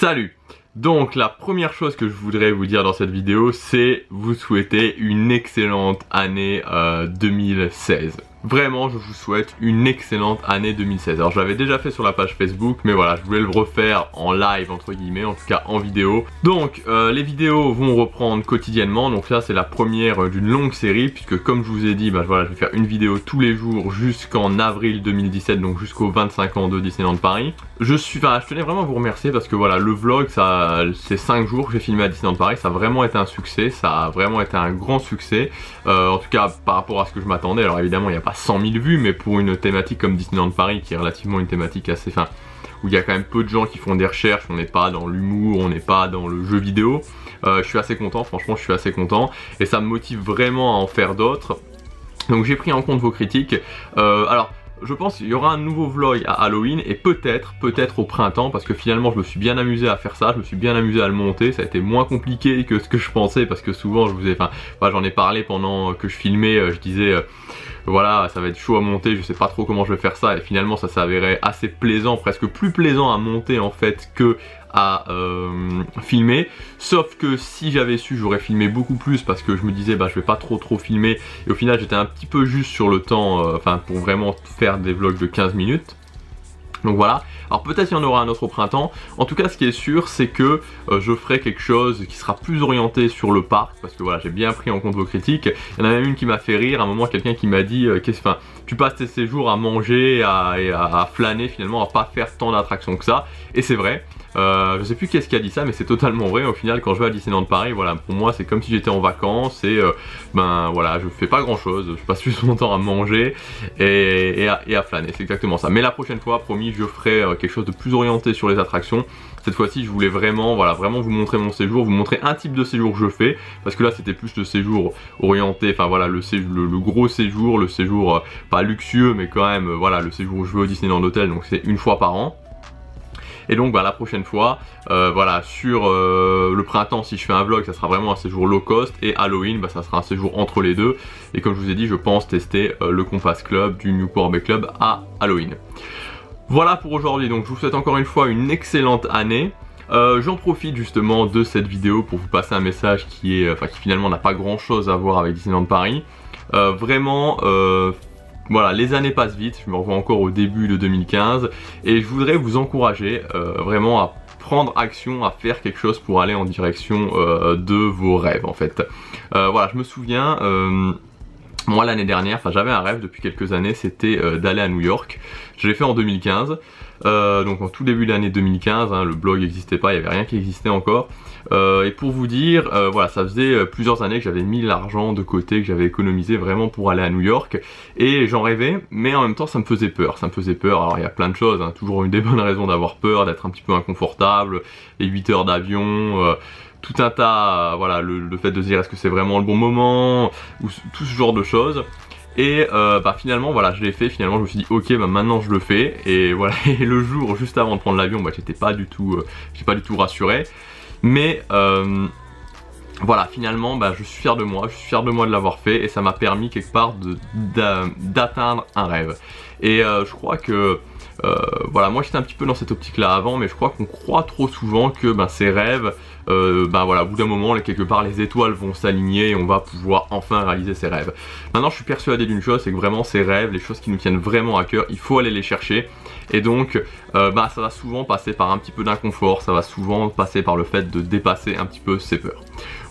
Salut! Donc la première chose que je voudrais vous dire dans cette vidéo, c'est vous souhaiter une excellente année 2016. Vraiment, je vous souhaite une excellente année 2016. Alors je l'avais déjà fait sur la page Facebook, mais voilà, je voulais le refaire en live entre guillemets, en tout cas en vidéo. Donc les vidéos vont reprendre quotidiennement, donc là c'est la première d'une longue série, puisque comme je vous ai dit, voilà, je vais faire une vidéo tous les jours jusqu'en avril 2017, donc jusqu'aux 25 ans de Disneyland Paris. Je tenais vraiment à vous remercier parce que voilà, le vlog, c'est 5 jours que j'ai filmé à Disneyland Paris, ça a vraiment été un succès, ça a vraiment été un grand succès, en tout cas par rapport à ce que je m'attendais. Alors évidemment il n'y a pas 100 000 vues, mais pour une thématique comme Disneyland Paris, qui est relativement une thématique assez où il y a quand même peu de gens qui font des recherches, on n'est pas dans l'humour, on n'est pas dans le jeu vidéo, je suis assez content, franchement je suis assez content, et ça me motive vraiment à en faire d'autres. Donc j'ai pris en compte vos critiques. Alors je pense qu'il y aura un nouveau vlog à Halloween et peut-être au printemps, parce que finalement je me suis bien amusé à faire ça, je me suis bien amusé à le monter, ça a été moins compliqué que ce que je pensais, parce que souvent j'en ai parlé pendant que je filmais, je disais voilà, ça va être chaud à monter, je sais pas trop comment je vais faire ça, et finalement ça s'avérait assez plaisant, presque plus plaisant à monter en fait que à filmer, sauf que si j'avais su, j'aurais filmé beaucoup plus, parce que je me disais je vais pas trop filmer, et au final j'étais un petit peu juste sur le temps, pour vraiment faire des vlogs de 15 minutes. Donc voilà, alors peut-être qu'il y en aura un autre au printemps. En tout cas ce qui est sûr, c'est que je ferai quelque chose qui sera plus orienté sur le parc, parce que voilà, j'ai bien pris en compte vos critiques. Il y en a même une qui m'a fait rire, à un moment quelqu'un qui m'a dit tu passes tes séjours à manger et à flâner, finalement à pas faire tant d'attractions que ça. Et c'est vrai, je sais plus qui est-ce qui a dit ça, mais c'est totalement vrai. Au final quand je vais à Disneyland Paris, voilà, pour moi c'est comme si j'étais en vacances, et voilà, je fais pas grand chose, je passe plus mon temps à manger et à flâner, c'est exactement ça. Mais la prochaine fois, promis, je ferai quelque chose de plus orienté sur les attractions. Cette fois-ci je voulais vraiment, vraiment vous montrer mon séjour, vous montrer un type de séjour que je fais, parce que là c'était plus le séjour orienté, le gros séjour, le séjour pas luxueux, mais quand même voilà, le séjour où je vais au Disneyland Hotel, donc c'est une fois par an. Et donc la prochaine fois, voilà, sur le printemps, si je fais un vlog, ça sera vraiment un séjour low cost, et Halloween, ça sera un séjour entre les deux. Et comme je vous ai dit, je pense tester le Compass Club du Newport Bay Club à Halloween. Voilà pour aujourd'hui, donc je vous souhaite encore une fois une excellente année. J'en profite justement de cette vidéo pour vous passer un message qui finalement n'a pas grand chose à voir avec Disneyland Paris. Voilà, les années passent vite, je me revois encore au début de 2015, et je voudrais vous encourager vraiment à prendre action, à faire quelque chose pour aller en direction de vos rêves en fait. Voilà, je me souviens, moi l'année dernière, j'avais un rêve depuis quelques années, c'était d'aller à New York. Je l'ai fait en 2015, donc en tout début de l'année 2015, le blog n'existait pas, il n'y avait rien qui existait encore. Et pour vous dire, voilà, ça faisait plusieurs années que j'avais mis l'argent de côté, que j'avais économisé vraiment pour aller à New York, et j'en rêvais, mais en même temps ça me faisait peur, alors il y a plein de choses, toujours des bonnes raisons d'avoir peur, d'être un petit peu inconfortable, les 8 heures d'avion, tout un tas, voilà, le fait de se dire est-ce que c'est vraiment le bon moment, ou tout ce genre de choses. Et finalement voilà, je l'ai fait, finalement je me suis dit ok, maintenant je le fais, et voilà, et le jour juste avant de prendre l'avion, j'étais pas du tout rassuré, mais voilà, finalement je suis fier de moi, de l'avoir fait, et ça m'a permis quelque part d'atteindre un rêve. Et je crois que voilà, moi j'étais un petit peu dans cette optique là avant, mais je crois qu'on croit trop souvent que ces rêves, voilà, au bout d'un moment, quelque part les étoiles vont s'aligner et on va pouvoir enfin réaliser ses rêves. Maintenant je suis persuadé d'une chose, c'est que vraiment ces rêves, les choses qui nous tiennent vraiment à cœur, il faut aller les chercher. Et donc ça va souvent passer par un petit peu d'inconfort, ça va souvent passer par le fait de dépasser un petit peu ses peurs.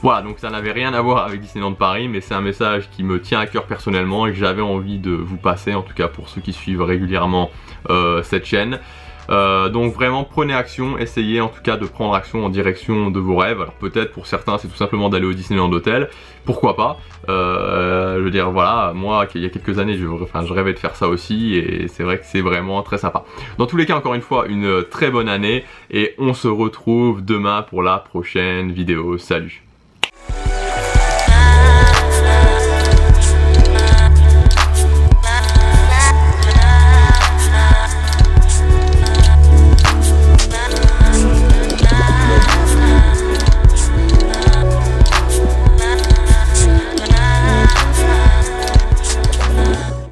Voilà, donc ça n'avait rien à voir avec Disneyland Paris, mais c'est un message qui me tient à cœur personnellement et que j'avais envie de vous passer, en tout cas pour ceux qui suivent régulièrement cette chaîne. Donc vraiment prenez action, essayez en tout cas de prendre action en direction de vos rêves. Alors peut-être pour certains c'est tout simplement d'aller au Disneyland Hotel, pourquoi pas, je veux dire voilà, moi il y a quelques années je rêvais de faire ça aussi, et c'est vrai que c'est vraiment très sympa. Dans tous les cas, encore une fois, une très bonne année, et on se retrouve demain pour la prochaine vidéo. Salut!